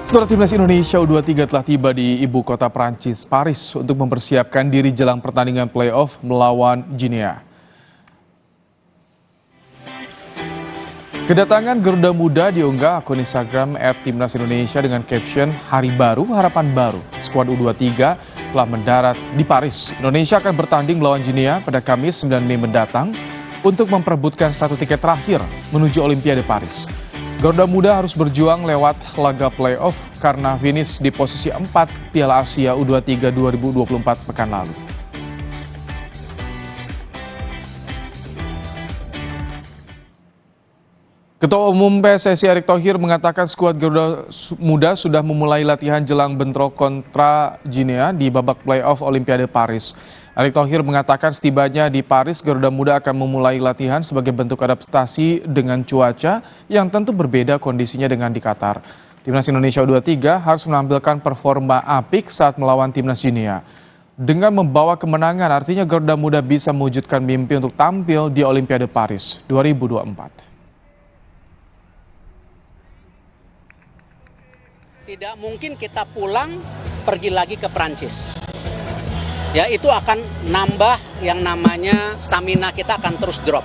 Setelah timnas Indonesia U23 telah tiba di ibu kota Prancis, Paris, untuk mempersiapkan diri jelang pertandingan playoff melawan Guinea. Kedatangan Garuda Muda diunggah akun Instagram @timnasindonesia dengan caption "Hari Baru, Harapan Baru". Skuad U23 telah mendarat di Paris. Indonesia akan bertanding melawan Guinea pada Kamis 9 Mei mendatang untuk memperebutkan satu tiket terakhir menuju Olimpiade Paris. Garuda Muda harus berjuang lewat laga playoff karena finish di posisi 4 Piala Asia U23 2024 pekan lalu. Ketua Umum PSSI Erick Thohir mengatakan skuad Garuda Muda sudah memulai latihan jelang bentrok kontra Guinea di babak playoff Olimpiade Paris. Erick Thohir mengatakan setibanya di Paris, Garuda Muda akan memulai latihan sebagai bentuk adaptasi dengan cuaca yang tentu berbeda kondisinya dengan di Qatar. Timnas Indonesia U23 harus menampilkan performa apik saat melawan Timnas Guinea. Dengan membawa kemenangan, artinya Garuda Muda bisa mewujudkan mimpi untuk tampil di Olimpiade Paris 2024. Tidak mungkin kita pulang pergi lagi ke Prancis. Ya, itu akan nambah yang namanya stamina kita akan terus drop.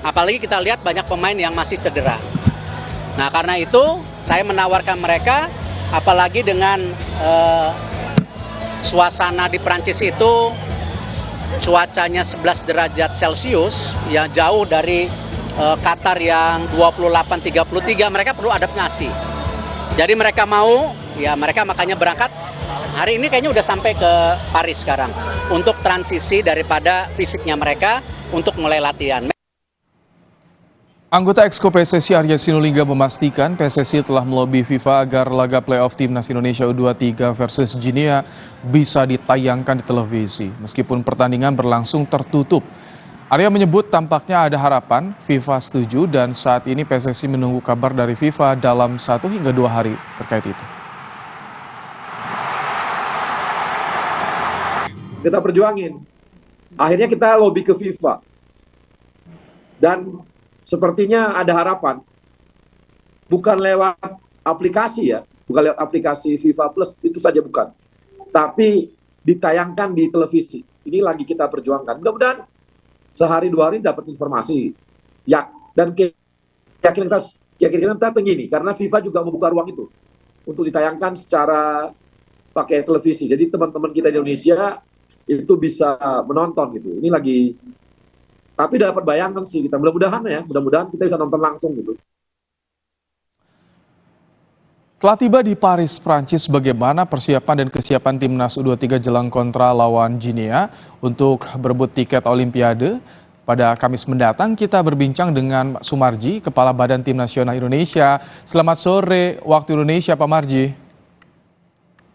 Apalagi kita lihat banyak pemain yang masih cedera. Nah, karena itu saya menawarkan mereka, apalagi dengan suasana di Prancis itu cuacanya 11 derajat Celcius, ya jauh dari Qatar yang 28-33, mereka perlu adaptasi. Jadi mereka mau, ya mereka makanya berangkat. Hari ini kayaknya udah sampai ke Paris sekarang untuk transisi daripada fisiknya mereka untuk mulai latihan. Anggota Exco PSSI Arya Sinulinga memastikan PSSI telah melobi FIFA agar laga playoff Timnas Indonesia U23 versus Guinea bisa ditayangkan di televisi meskipun pertandingan berlangsung tertutup. Arya menyebut tampaknya ada harapan FIFA setuju dan saat ini PSSI menunggu kabar dari FIFA dalam 1 hingga 2 hari terkait itu. Kita perjuangin. Akhirnya kita lobby ke FIFA. Dan sepertinya ada harapan. Bukan lewat aplikasi ya, bukan lewat aplikasi FIFA Plus, itu saja bukan. Tapi ditayangkan di televisi. Ini lagi kita perjuangkan. Mudah-mudahan sehari 2 hari dapat informasi. Ya, dan keyakinan kita tinggi nih, karena FIFA juga membuka ruang itu untuk ditayangkan secara pakai televisi. Jadi teman-teman kita di Indonesia itu bisa menonton gitu. Ini lagi, tapi dapat bayangkan sih kita, mudah-mudahan kita bisa nonton langsung gitu. Telah tiba di Paris, Prancis, bagaimana persiapan dan kesiapan timnas U23 jelang kontra lawan Guinea untuk berebut tiket Olimpiade pada Kamis mendatang? Kita berbincang dengan Pak Sumarji, Kepala Badan Tim Nasional Indonesia. Selamat sore waktu Indonesia, Pak Marji.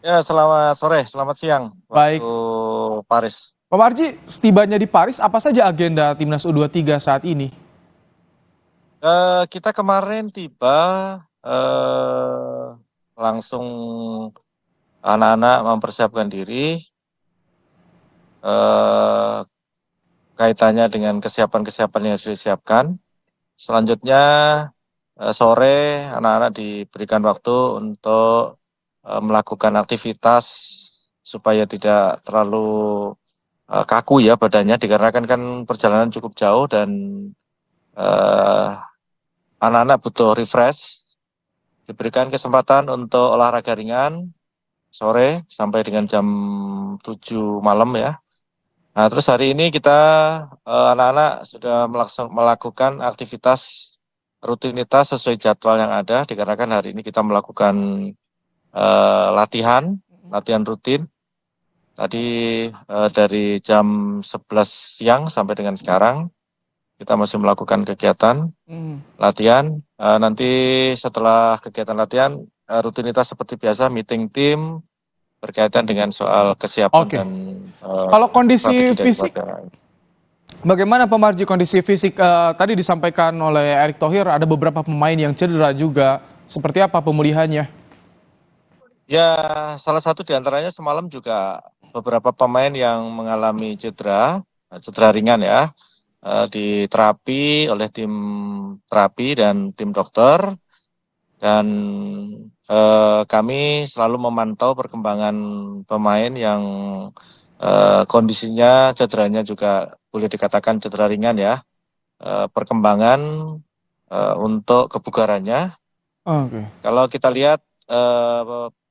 Ya, selamat sore, selamat siang Baik. waktu Paris. Pak Marji, setibanya di Paris, apa saja agenda timnas U23 saat ini? Kita kemarin tiba langsung anak-anak mempersiapkan diri kaitannya dengan kesiapan-kesiapan yang harus disiapkan. Selanjutnya sore anak-anak diberikan waktu untuk melakukan aktivitas supaya tidak terlalu kaku ya badannya, dikarenakan kan perjalanan cukup jauh dan anak-anak butuh refresh. Diberikan kesempatan untuk olahraga ringan sore sampai dengan jam 7 malam ya. Nah, terus hari ini kita anak-anak sudah melakukan aktivitas rutinitas sesuai jadwal yang ada, dikarenakan hari ini kita melakukan latihan rutin. Tadi dari jam 11 siang sampai dengan sekarang kita masih melakukan kegiatan latihan. Nanti setelah kegiatan latihan, rutinitas seperti biasa, meeting tim berkaitan dengan soal kesiapan dan kalau kondisi fisik, bagaimana Pak Marji kondisi fisik? Tadi disampaikan oleh Erick Thohir ada beberapa pemain yang cedera juga. Seperti apa pemulihannya? Ya, salah satu diantaranya semalam juga beberapa pemain yang mengalami cedera ringan ya. Diterapi oleh tim terapi dan tim dokter, dan kami selalu memantau perkembangan pemain yang kondisinya cederanya juga boleh dikatakan cedera ringan ya, perkembangan untuk kebugarannya. Oke. Kalau kita lihat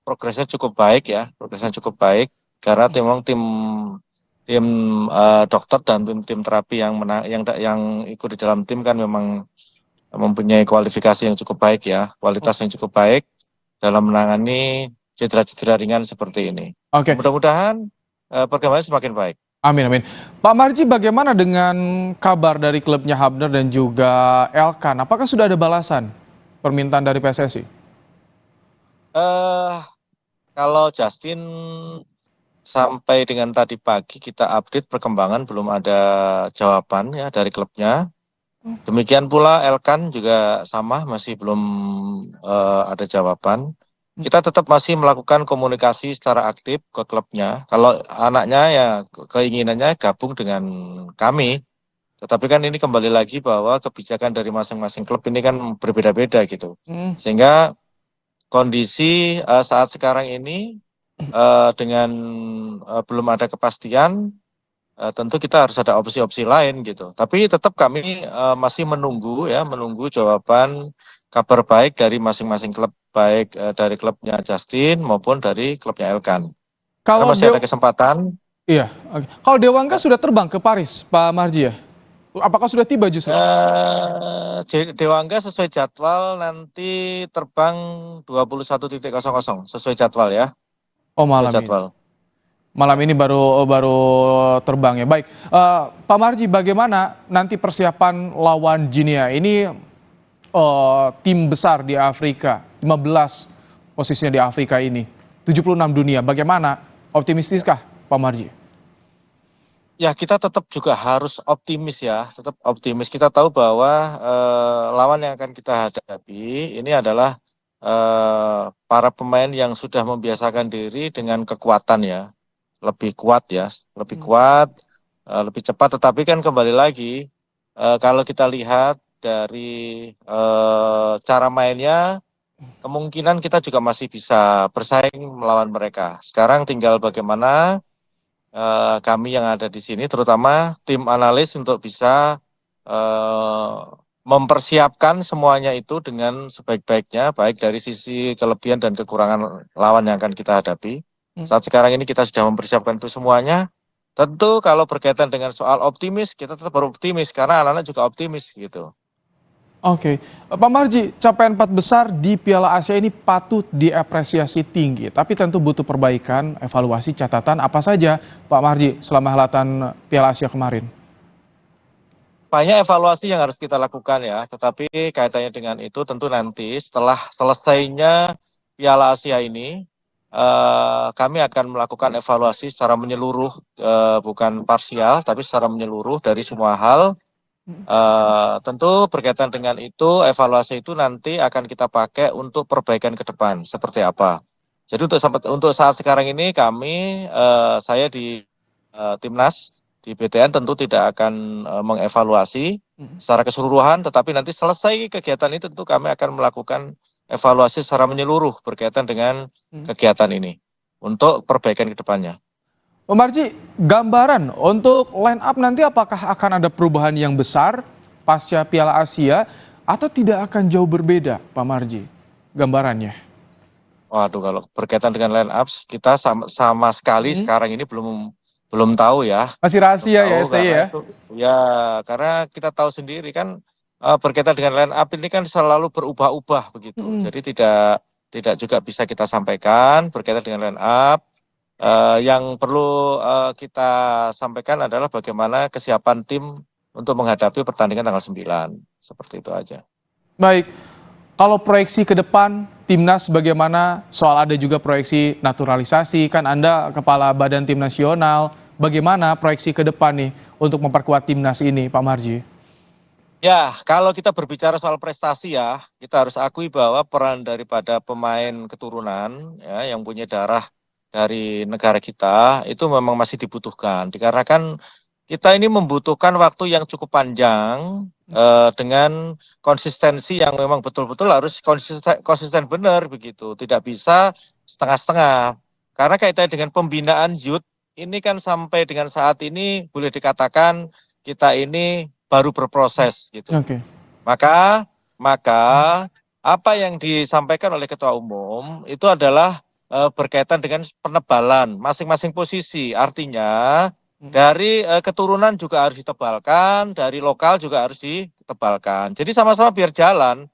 progresnya cukup baik ya, karena memang tim dokter dan tim terapi yang ikut di dalam tim kan memang mempunyai kualifikasi yang cukup baik ya, kualitas yang cukup baik dalam menangani cedera-cedera ringan seperti ini. Oke. Mudah-mudahan perkembangannya semakin baik. Amin, amin. Pak Marji, bagaimana dengan kabar dari klubnya Hubner dan juga Elkan? Apakah sudah ada balasan permintaan dari PSSI? Kalau Justin sampai dengan tadi pagi kita update perkembangan belum ada jawaban ya dari klubnya. Demikian pula Elkan juga sama, masih belum ada jawaban. Kita tetap masih melakukan komunikasi secara aktif ke klubnya. Kalau anaknya ya keinginannya gabung dengan kami. Tetapi kan ini kembali lagi bahwa kebijakan dari masing-masing klub ini kan berbeda-beda gitu. Sehingga kondisi saat sekarang ini dengan belum ada kepastian, tentu kita harus ada opsi-opsi lain gitu. Tapi tetap kami masih menunggu jawaban kabar baik dari masing-masing klub, baik dari klubnya Justin maupun dari klubnya Elkan. Karena masih ada kesempatan. Iya. Oke. Kalau Dewangga sudah terbang ke Paris, Pak Marji ya? Apakah sudah tiba justru? Dewangga sesuai jadwal nanti terbang 21.00 sesuai jadwal ya. Oh, malam sesuai jadwal. ini. Malam ini baru terbang ya. Baik, Pak Marji, bagaimana nanti persiapan lawan Ginia? Ini tim besar di Afrika, 15 posisinya di Afrika ini, 76 dunia. Bagaimana? Optimistiskah, Pak Marji? Ya, kita tetap juga harus optimis ya, tetap optimis. Kita tahu bahwa lawan yang akan kita hadapi ini adalah para pemain yang sudah membiasakan diri dengan kekuatan ya. Lebih kuat, lebih cepat. Tetapi kan kembali lagi, kalau kita lihat dari cara mainnya, kemungkinan kita juga masih bisa bersaing melawan mereka. Sekarang tinggal bagaimana kami yang ada di sini, terutama tim analis untuk bisa mempersiapkan semuanya itu dengan sebaik-baiknya, baik dari sisi kelebihan dan kekurangan lawan yang akan kita hadapi. Saat sekarang ini kita sudah mempersiapkan itu semuanya. Tentu kalau berkaitan dengan soal optimis, kita tetap optimis karena anak-anak juga optimis gitu. Oke, Pak Marji, capaian 4 besar di Piala Asia ini patut diapresiasi tinggi, tapi tentu butuh perbaikan, evaluasi, catatan apa saja, Pak Marji, selama helatan Piala Asia kemarin? Banyak evaluasi yang harus kita lakukan ya, tetapi kaitannya dengan itu tentu nanti setelah selesainya Piala Asia ini, kami akan melakukan evaluasi secara menyeluruh, bukan parsial, tapi secara menyeluruh dari semua hal. Tentu berkaitan dengan itu, evaluasi itu nanti akan kita pakai untuk perbaikan ke depan seperti apa. Jadi untuk saat sekarang ini kami, saya di Timnas di BTN tentu tidak akan mengevaluasi secara keseluruhan, tetapi nanti selesai kegiatan itu tentu kami akan melakukan evaluasi secara menyeluruh berkaitan dengan kegiatan ini untuk perbaikan ke depannya. Pak Marji, gambaran untuk line up nanti apakah akan ada perubahan yang besar pasca Piala Asia atau tidak akan jauh berbeda, Pak Marji? Gambarannya. Waduh, kalau berkaitan dengan line up kita sama sekali sekarang ini belum tahu ya. Masih rahasia ya STY ya? Ya, karena kita tahu sendiri kan berkaitan dengan line up ini kan selalu berubah-ubah begitu. Jadi tidak juga bisa kita sampaikan berkaitan dengan line up. Yang perlu kita sampaikan adalah bagaimana kesiapan tim untuk menghadapi pertandingan tanggal 9. Seperti itu aja. Baik, kalau proyeksi ke depan Timnas bagaimana? Soal ada juga proyeksi naturalisasi, kan Anda kepala Badan Tim Nasional. Bagaimana proyeksi ke depan nih untuk memperkuat Timnas ini, Pak Marji? Ya, kalau kita berbicara soal prestasi ya, kita harus akui bahwa peran daripada pemain keturunan ya, yang punya darah dari negara kita itu memang masih dibutuhkan. Dikarenakan kita ini membutuhkan waktu yang cukup panjang dengan konsistensi yang memang betul-betul harus konsisten benar begitu, tidak bisa setengah-setengah. Karena kaitannya dengan pembinaan youth ini kan sampai dengan saat ini boleh dikatakan kita ini baru berproses gitu. Oke. Maka apa yang disampaikan oleh Ketua Umum itu adalah berkaitan dengan penebalan masing-masing posisi. Artinya dari keturunan juga harus ditebalkan, dari lokal juga harus ditebalkan. Jadi sama-sama biar jalan.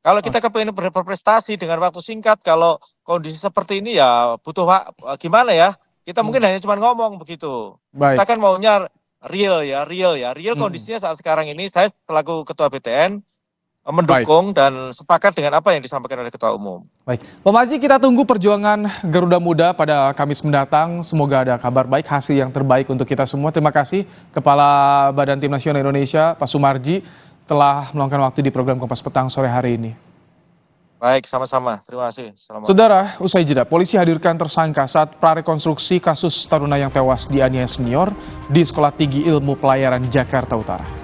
Kalau kita kepingin berprestasi dengan waktu singkat, kalau kondisi seperti ini ya butuh gimana ya? Kita mungkin hanya cuma ngomong begitu. Baik. Kita kan maunya real. Kondisinya saat sekarang ini saya selaku Ketua BTN mendukung dan sepakat dengan apa yang disampaikan oleh Ketua Umum. Baik, Pak Marji, kita tunggu perjuangan Garuda Muda pada Kamis mendatang. Semoga ada kabar baik, hasil yang terbaik untuk kita semua. Terima kasih Kepala Badan Tim Nasional Indonesia, Pak Sumarji, telah meluangkan waktu di program Kompas Petang sore hari ini. Baik, sama-sama. Terima kasih. Selamat. Saudara, usai jeda, polisi hadirkan tersangka saat prarekonstruksi kasus taruna yang tewas dianiaya senior di Sekolah Tinggi Ilmu Pelayaran Jakarta Utara.